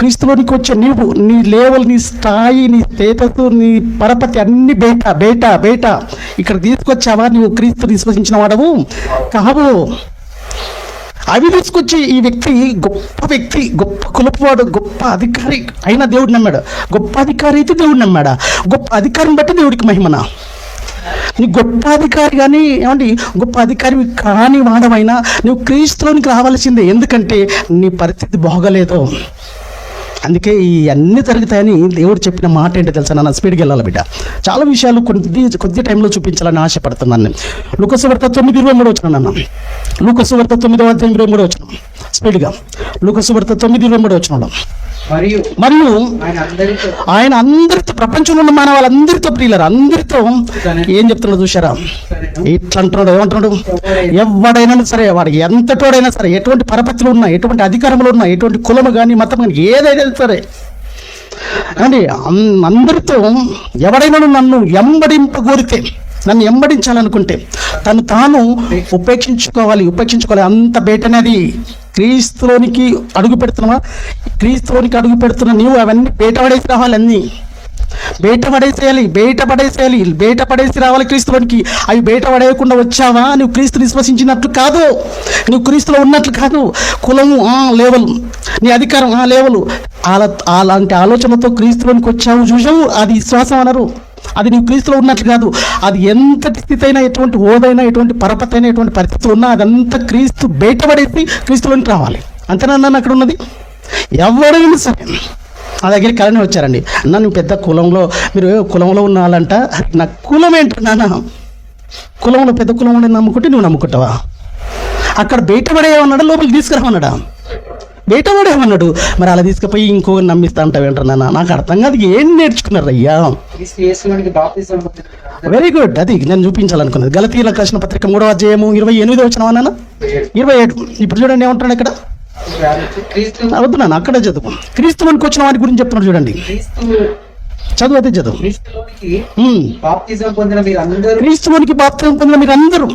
క్రీస్తులోనికి వచ్చే నీవు, నీ లేవల్, నీ స్థాయి, నీ స్టేటస్, నీ పరపతి అన్ని బేట ఇక్కడ తీసుకొచ్చావా? నువ్వు క్రీస్తు విశ్వసించిన వాడవు కావు. అవి తీసుకొచ్చి ఈ వ్యక్తి, గొప్ప కులపువాడు, గొప్ప అధికారి అయినా దేవుడు నమ్మాడు. గొప్ప అధికారి అయితే దేవుడు నమ్మాడా? గొప్ప అధికారిని బట్టి దేవుడికి మహిమనా? నీ గొప్ప అధికారి కానీ, ఏమండి, గొప్ప అధికారి కాని వాడమైనా నువ్వు క్రీస్తులోనికి రావాల్సిందే. ఎందుకంటే నీ పరిస్థితి బాగలేదు. అందుకే ఈ అన్నీ జరుగుతాయని దేవుడు చెప్పిన మాట ఏంటో తెలుసా? నన్ను స్పీడ్కి వెళ్ళాలి బిడ్డ. చాలా విషయాలు కొద్ది టైంలో చూపించాలని ఆశపడుతున్నాను. లూకాసు వార్త 9:23 వచ్చిన నాన్న. లూకాసు వార్త 9:23 వచ్చిన స్పీడ్గా. లూకాసు వార్త 9:23 వచ్చిన. మరియు ఆయన అందరితో, ప్రపంచంలో ఉన్న మానవాళ్ళందరితో, ప్రియులారా, అందరితో ఏం చెప్తున్నాడు చూసారా? ఇట్లా అంటున్నాడు. ఏమంటున్నాడు? ఎవడైనా సరే, వాడు ఎంతటోడైనా సరే, ఎటువంటి పరపతిలో ఉన్నా, ఎటువంటి అధికారంలో ఉన్నా, ఎటువంటి కులము కానీ మతం కానీ ఏదైనా సరే అండి, అందరితో ఎవడైనా నన్ను ఎంబడింపగోరితే, నన్ను ఎంబడించాలనుకుంటే తాను ఉపేక్షించుకోవాలి. అంత బేటనేది. క్రీస్తులోనికి అడుగు పెడుతున్నావా? క్రీస్తులోనికి అడుగు పెడుతున్నా నీవు అవన్నీ బయటపడేసి రావాలి. అన్నీ బయటపడేసి రావాలి క్రీస్తులోనికి. అవి బయటపడేయకుండా వచ్చావా నువ్వు క్రీస్తుని విశ్వసించినట్లు కాదు, నువ్వు క్రీస్తులో ఉన్నట్లు కాదు. కులము లేవలు, నీ అధికారం లేవలు, అలాంటి ఆలోచనతో క్రీస్తులోనికి వచ్చావు, చూసావు, అది విశ్వాసం అనరు. అది నీవు క్రీస్తులో ఉన్నట్లు కాదు. అది ఎంతటి స్థితి అయినా, ఎటువంటి హోదైనా, ఎటువంటి పరపతి అయినా, ఎటువంటి పరిస్థితి ఉన్నా అదంతా క్రీస్తు బయటపడేసి క్రీస్తులోనికి రావాలి. అంతేనన్నా అక్కడ ఉన్నది. ఎవరైనా సరే నా దగ్గరికి కలని వచ్చారండి, అన్న నువ్వు పెద్ద కులంలో, మీరు కులంలో ఉన్న వాళ్ళంట. నా కులం ఏంటి నాన్న? కులంలో పెద్ద కులం ఉండి నమ్ముకుంటే నువ్వు నమ్ముకుంటావా? అక్కడ బయటపడేయమన్నాడా, లోపలికి తీసుకురామన్నాడా? బయటపడేమన్నాడు. మరి అలా తీసుకుపోయి ఇంకో నమ్మిస్తా అంటావు ఏంటన్నా? నాకు అర్థం కాదు. ఏం నేర్చుకున్నారు అయ్యా? Very good. అది నేను చూపించాలనుకున్నది. గలతీయులకు రాసిన పత్రిక 3వ అధ్యాయము 28 వచ్చిన నాన్న, 27. ఇప్పుడు చూడండి ఏమంటున్నాడు ఇక్కడ. వద్దు నాన్న, అక్కడే చదువు. క్రీస్తులోనికి వచ్చిన వారి గురించి చెప్తున్నాడు చూడండి. చదువు, అయితే చదువు. క్రీస్తులోనికి బాప్తిజం పొందిన మీరు అందరూ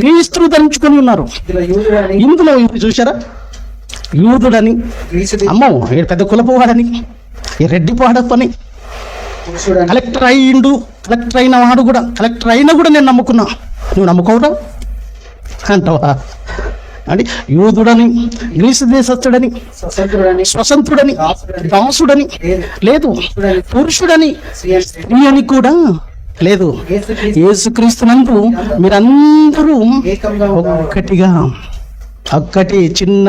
క్రీస్తును ధరించుకొని ఉన్నారు. ఇందులో చూసారా? యూదుడని, అమ్మో పెద్ద కులపోవాడని, రెడ్డి పాడపని, కలెక్టర్ అయినా కూడా నేను నమ్ముకున్నా. నువ్వు నమ్ముకోవడం అంటావా? అంటే యూదుడని, గ్రీసు దేశస్థుడని, స్వతంత్రుడని, దాసుడని లేదు, పురుషుడని, స్త్రీ అని కూడా లేదు. యేసుక్రీస్తునందు మీరందరూ ఒక్కటి చిన్న